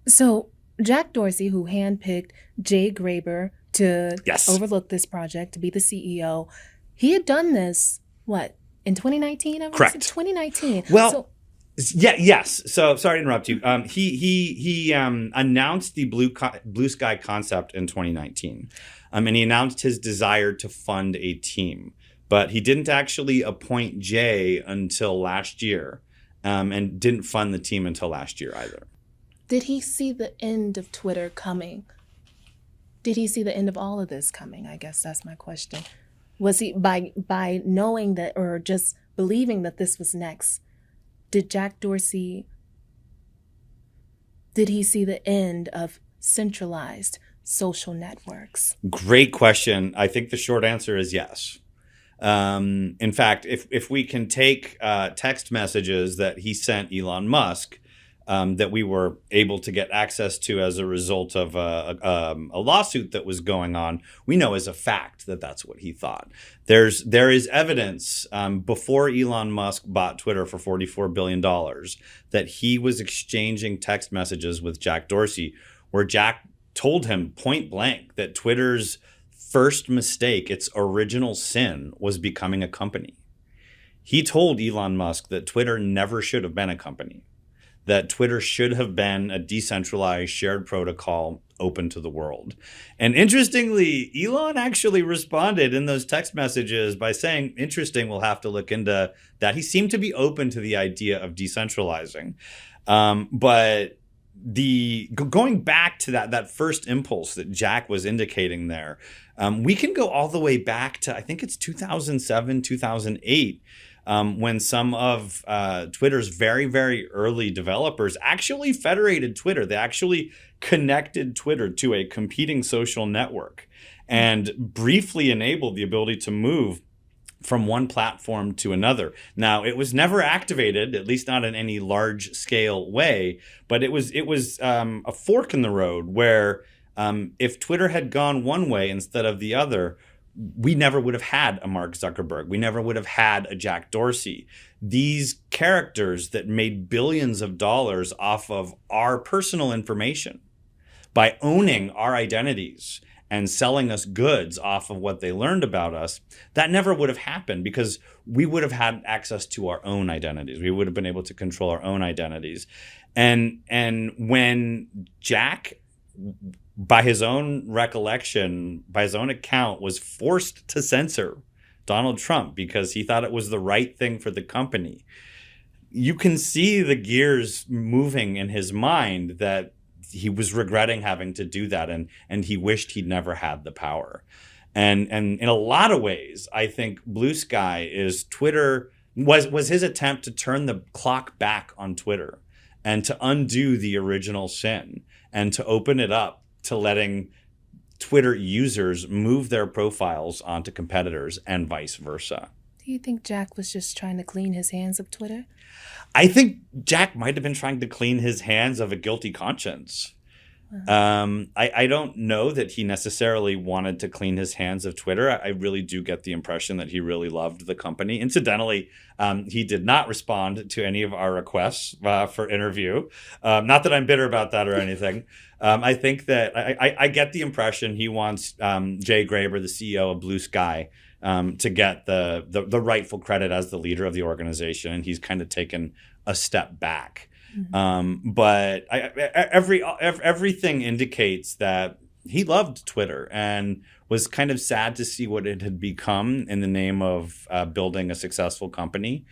So Jack Dorsey, who handpicked Jay Graber to Yes, overlook this project, to be the CEO, he had done this, what, in 2019, I want to say? correct. 2019. Well, So yeah, yes. So sorry to interrupt you. He announced the blue sky concept in 2019, and he announced his desire to fund a team, but he didn't actually appoint Jay until last year, and didn't fund the team until last year either. did he see the end of Twitter coming? Did he see the end of all of this coming? I guess that's my question. Was he by knowing that or just believing that this was next, did Jack Dorsey did he see the end of centralized social networks? Great question. I think the short answer is yes. In fact, if we can take text messages that he sent Elon Musk, that we were able to get access to as a result of a lawsuit that was going on, we know as a fact that that's what he thought. There is evidence, before Elon Musk bought Twitter for $44 billion, that he was exchanging text messages with Jack Dorsey, where Jack told him point blank that Twitter's first mistake, its original sin, was becoming a company. He told Elon Musk that Twitter never should have been a company, that Twitter should have been a decentralized shared protocol open to the world. And interestingly, Elon actually responded in those text messages by saying, interesting, we'll have to look into that. He seemed to be open to the idea of decentralizing. But going back to that first impulse that Jack was indicating there, we can go all the way back to, I think it's 2007, 2008, when some of Twitter's very, very early developers actually federated Twitter. They actually connected Twitter to a competing social network and briefly enabled the ability to move from one platform to another. Now, it was never activated, at least not in any large scale way, but it was a fork in the road where, if Twitter had gone one way instead of the other, we never would have had a Mark Zuckerberg. We never would have had a Jack Dorsey. These characters that made billions of dollars off of our personal information by owning our identities and selling us goods off of what they learned about us, that never would have happened because we would have had access to our own identities. We would have been able to control our own identities. And when Jack, by his own recollection, by his own account, was forced to censor Donald Trump because he thought it was the right thing for the company, you can see the gears moving in his mind that he was regretting having to do that, and he wished he'd never had the power. And in a lot of ways, I think Blue Sky is Twitter was his attempt to turn the clock back on Twitter and to undo the original sin and to open it up to letting Twitter users move their profiles onto competitors and vice versa. Do you think Jack was just trying to clean his hands of Twitter? I think Jack might have been trying to clean his hands of a guilty conscience. I don't know that he necessarily wanted to clean his hands of Twitter. I really do get the impression that he really loved the company. Incidentally, he did not respond to any of our requests for interview. Not that I'm bitter about that or anything. I think that I get the impression he wants Jay Graber, the CEO of Blue Sky, to get the rightful credit as the leader of the organization, and he's kind of taken a step back. But everything indicates that he loved Twitter and was kind of sad to see what it had become in the name of building a successful company,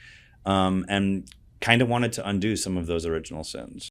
and kind of wanted to undo some of those original sins.